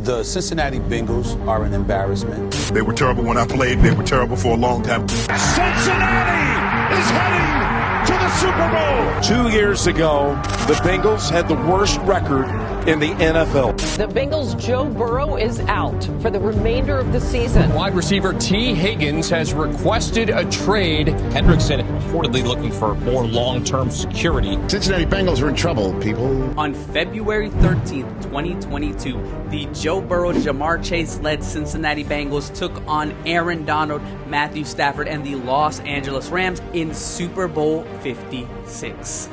The Cincinnati Bengals are an embarrassment. They were terrible when I played. They were terrible for a long time. Cincinnati is heading to the Super Bowl. 2 years ago, the Bengals had the worst record in the NFL. The Bengals' Joe Burrow is out for the remainder of the season. Wide receiver T. Higgins has requested a trade. Hendrickson reportedly looking for more long-term security. Cincinnati Bengals are in trouble, people. On February 13th, 2022, the Joe Burrow, Jamar Chase-led Cincinnati Bengals took on Aaron Donald, Matthew Stafford, and the Los Angeles Rams in Super Bowl 56.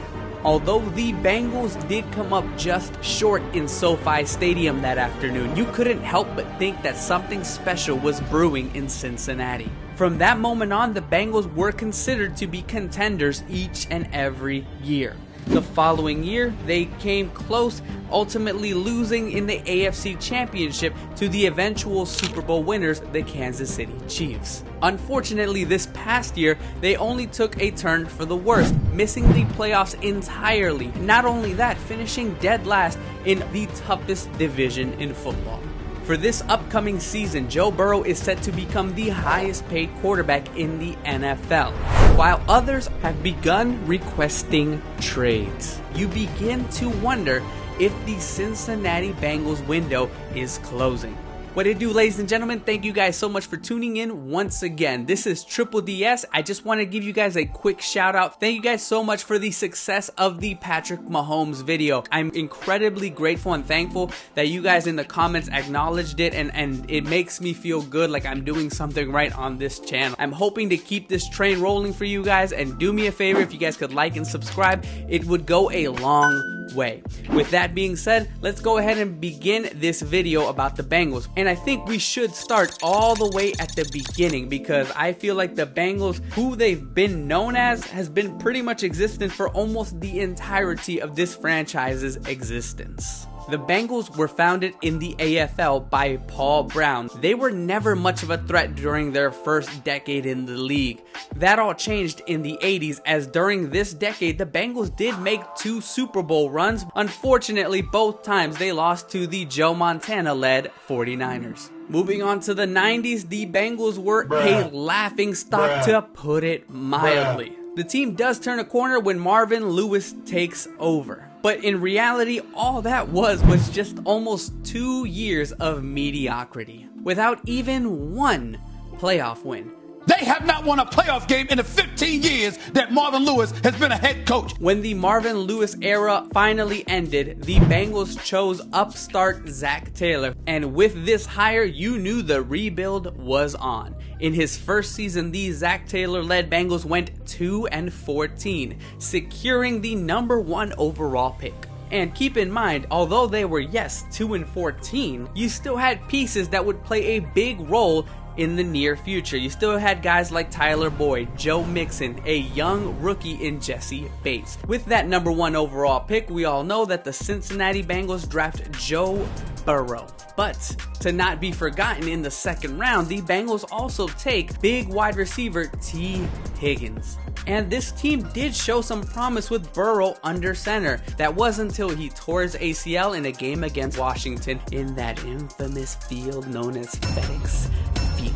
Although the Bengals did come up just short in SoFi Stadium that afternoon, you couldn't help but think that something special was brewing in Cincinnati. From that moment on, the Bengals were considered to be contenders each and every year. The following year, they came close, ultimately losing in the AFC Championship to the eventual Super Bowl winners, the Kansas City Chiefs. Unfortunately, this past year, they only took a turn for the worse, missing the playoffs entirely. Not only that, finishing dead last in the toughest division in football. For this upcoming season, Joe Burrow is set to become the highest paid quarterback in the NFL, while others have begun requesting trades. You begin to wonder if the Cincinnati Bengals window is closing. What it do, ladies and gentlemen? Thank you guys so much for tuning in once again. This is Triple DS. I just want to give you guys a quick shout out. Thank you guys so much for the success of the Patrick Mahomes video. I'm incredibly grateful and thankful that you guys in the comments acknowledged it, and it makes me feel good, like I'm doing something right on this channel. I'm hoping to keep this train rolling for you guys, and do me a favor, if you guys could like and subscribe, it would go a long way. With that being said, let's go ahead and begin this video about the Bengals. And I think we should start all the way at the beginning, because I feel like the Bengals, who they've been known as, has been pretty much existent for almost the entirety of this franchise's existence. The Bengals were founded in the AFL by Paul Brown. They were never much of a threat during their first decade in the league. That all changed in the 80s, as during this decade, the Bengals did make 2 Super Bowl runs. Unfortunately, both times they lost to the Joe Montana-led 49ers. Moving on to the 90s, the Bengals were a laughingstock, to put it mildly. The team does turn a corner when Marvin Lewis takes over. But in reality, all that was just almost 2 years of mediocrity, without even one playoff win. They have not won a playoff game in the 15 years that Marvin Lewis has been a head coach. When the Marvin Lewis era finally ended, the Bengals chose upstart Zach Taylor. And with this hire, you knew the rebuild was on. In his first season, the Zach Taylor-led Bengals went 2-14, securing the #1 overall pick. And keep in mind, although they were, yes, 2-14, you still had pieces that would play a big role in the near future. You still had guys like Tyler Boyd, Joe Mixon, a young rookie in Jesse Bates. With that #1 overall pick, we all know that the Cincinnati Bengals draft Joe Burrow. But to not be forgotten, in the second round, the Bengals also take big wide receiver T. Higgins. And this team did show some promise with Burrow under center. That was until he tore his ACL in a game against Washington in that infamous field known as FedEx Field.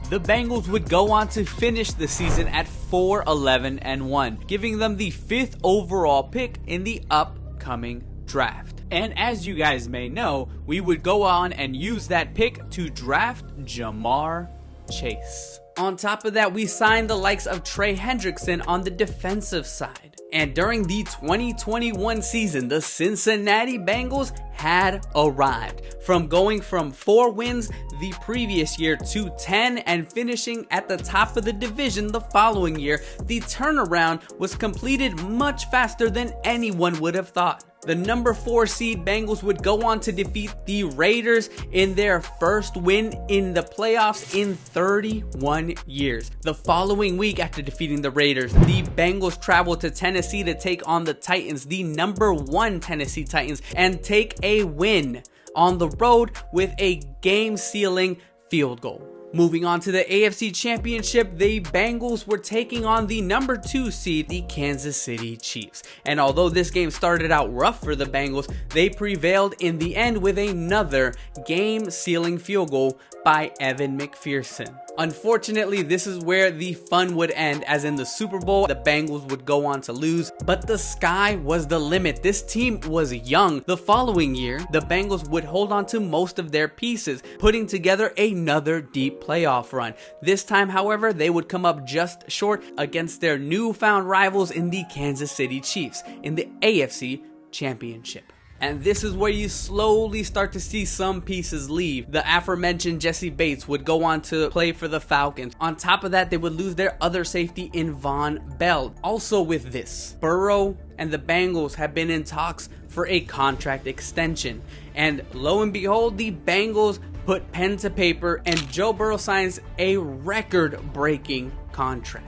The Bengals would go on to finish the season at 4-11-1, giving them the 5th overall pick in the upcoming draft. And as you guys may know, we would go on and use that pick to draft Jamar Chase. On top of that, we signed the likes of Trey Hendrickson on the defensive side. And during the 2021 season, the Cincinnati Bengals had arrived. From going from 4 wins the previous year to 10 and finishing at the top of the division the following year, the turnaround was completed much faster than anyone would have thought. The #4 seed Bengals would go on to defeat the Raiders in their first win in the playoffs in 31 years. The following week, after defeating the Raiders, the Bengals traveled to Tennessee to take on the Titans, the #1 Tennessee Titans, and take a win on the road with a game-sealing field goal. Moving on to the AFC Championship, the Bengals were taking on the number 2 seed, the Kansas City Chiefs. And although this game started out rough for the Bengals, they prevailed in the end with another game-sealing field goal by Evan McPherson. Unfortunately, this is where the fun would end, as in the Super Bowl, the Bengals would go on to lose, but the sky was the limit. This team was young. The following year, the Bengals would hold on to most of their pieces, putting together another deep playoff run. This time, however, they would come up just short against their newfound rivals in the Kansas City Chiefs in the AFC Championship. And this is where you slowly start to see some pieces leave. The aforementioned Jesse Bates would go on to play for the Falcons. On top of that, they would lose their other safety in Von Bell. Also with this, Burrow and the Bengals have been in talks for a contract extension. And lo and behold, the Bengals put pen to paper and Joe Burrow signs a record-breaking contract.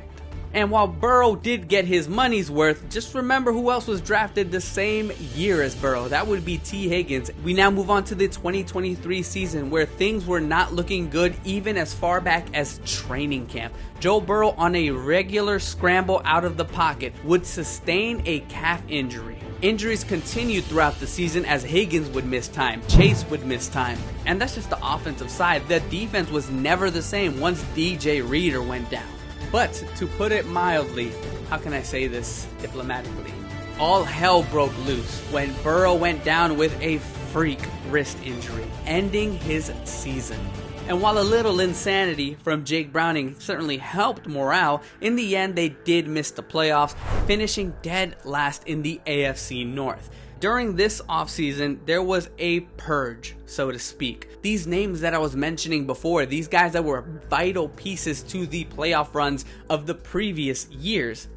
And while Burrow did get his money's worth, just remember who else was drafted the same year as Burrow. That would be T. Higgins. We now move on to the 2023 season, where things were not looking good even as far back as training camp. Joe Burrow, on a regular scramble out of the pocket, would sustain a calf injury. Injuries continued throughout the season as Higgins would miss time, Chase would miss time, and that's just the offensive side. The defense was never the same once DJ Reader went down. But to put it mildly, how can I say this diplomatically? All hell broke loose when Burrow went down with a freak wrist injury, ending his season. And while a little insanity from Jake Browning certainly helped morale, in the end they did miss the playoffs, finishing dead last in the AFC North. During this offseason, there was a purge, so to speak. These names that I was mentioning before, these guys that were vital pieces to the playoff runs of the previous years,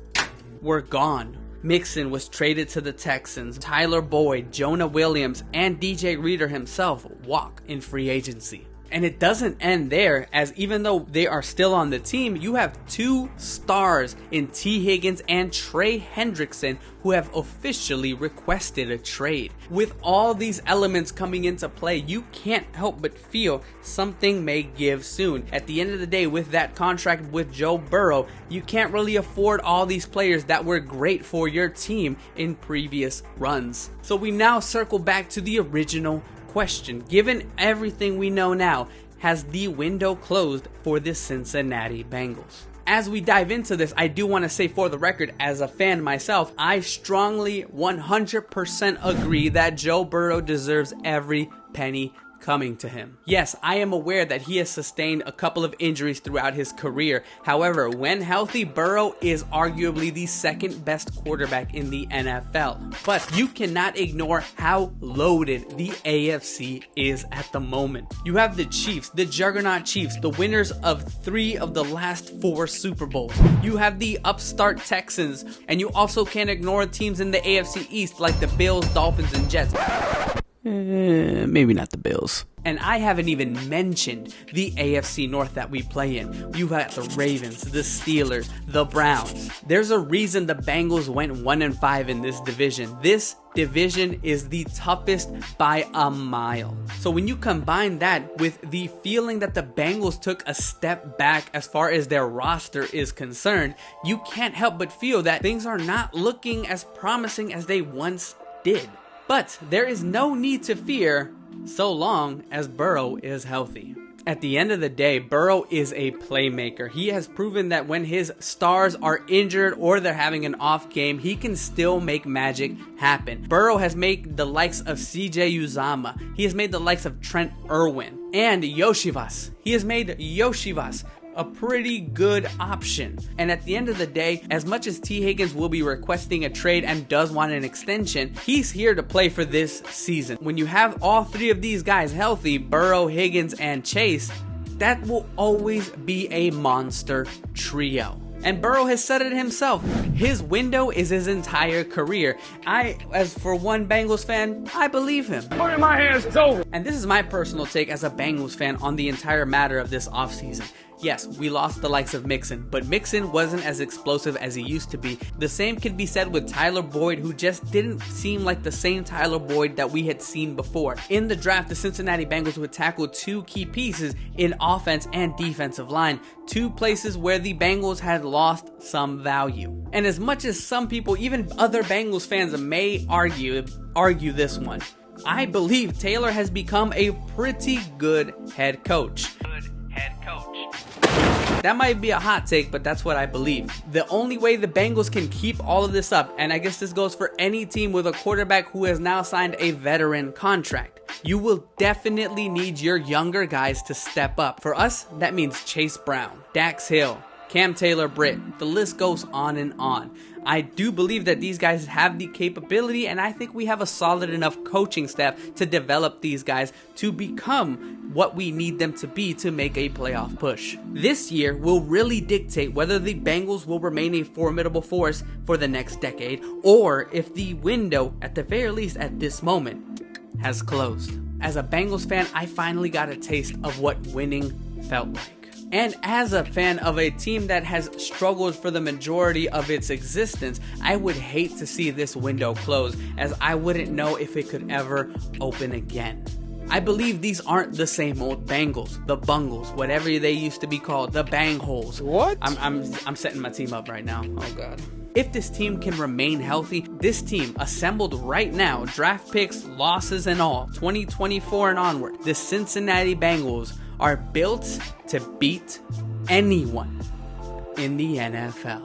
were gone. Mixon was traded to the Texans. Tyler Boyd, Jonah Williams, and DJ Reader himself walk in free agency. And it doesn't end there, as even though they are still on the team, you have 2 stars in T. Higgins and Trey Hendrickson who have officially requested a trade. With all these elements coming into play, you can't help but feel something may give soon. At the end of the day, with that contract with Joe Burrow, you can't really afford all these players that were great for your team in previous runs. So we now circle back to the original question. Given everything we know now, has the window closed for the Cincinnati Bengals? As we dive into this, I do want to say, for the record, as a fan myself, I strongly 100% agree that Joe Burrow deserves every penny coming to him. Yes, I am aware that he has sustained a couple of injuries throughout his career. However, when healthy, Burrow is arguably the second best quarterback in the NFL. But you cannot ignore how loaded the AFC is at the moment. You have the Chiefs, the juggernaut Chiefs, the winners of 3 of the last 4 Super Bowls. You have the upstart Texans, and you also can't ignore teams in the AFC East like the Bills, Dolphins, and Jets. Maybe not the Bills. And I haven't even mentioned the AFC North that we play in. You've got the Ravens, the Steelers, the Browns. There's a reason the Bengals went 1-5 in this division. This division is the toughest by a mile. So when you combine that with the feeling that the Bengals took a step back as far as their roster is concerned, you can't help but feel that things are not looking as promising as they once did. But there is no need to fear so long as Burrow is healthy. At the end of the day, Burrow is a playmaker. He has proven that when his stars are injured or they're having an off game, he can still make magic happen. Burrow has made the likes of CJ Uzomah. He has made the likes of Trent Irwin and Yoshivas. He has made Yoshivas a pretty good option. And at the end of the day, as much as T. Higgins will be requesting a trade and does want an extension, he's here to play for this season. When you have all 3 of these guys healthy, Burrow, Higgins, and Chase, that will always be a monster trio. And Burrow has said it himself. His window is his entire career. As for one Bengals fan, I believe him. Put it in my hands, it's over. And this is my personal take as a Bengals fan on the entire matter of this offseason. Yes, we lost the likes of Mixon, but Mixon wasn't as explosive as he used to be. The same could be said with Tyler Boyd, who just didn't seem like the same Tyler Boyd that we had seen before. In the draft, the Cincinnati Bengals would tackle two key pieces in offense and defensive line, two places where the Bengals had lost some value. And as much as some people, even other Bengals fans, may argue this one, I believe Taylor has become a pretty good head coach. That might be a hot take, but that's what I believe. The only way the Bengals can keep all of this up, and I guess this goes for any team with a quarterback who has now signed a veteran contract, you will definitely need your younger guys to step up. For us, that means Chase Brown, Dax Hill, Cam Taylor-Britt, the list goes on and on. I do believe that these guys have the capability, and I think we have a solid enough coaching staff to develop these guys to become what we need them to be to make a playoff push. This year will really dictate whether the Bengals will remain a formidable force for the next decade, or if the window, at the very least at this moment, has closed. As a Bengals fan, I finally got a taste of what winning felt like. And as a fan of a team that has struggled for the majority of its existence, I would hate to see this window close, as I wouldn't know if it could ever open again. I believe these aren't the same old Bengals, the Bungles, whatever they used to be called, the Bangholes. What? I'm setting my team up right now. Oh God. If this team can remain healthy, this team assembled right now, draft picks, losses and all, 2024 and onward, the Cincinnati Bengals are built to beat anyone in the NFL.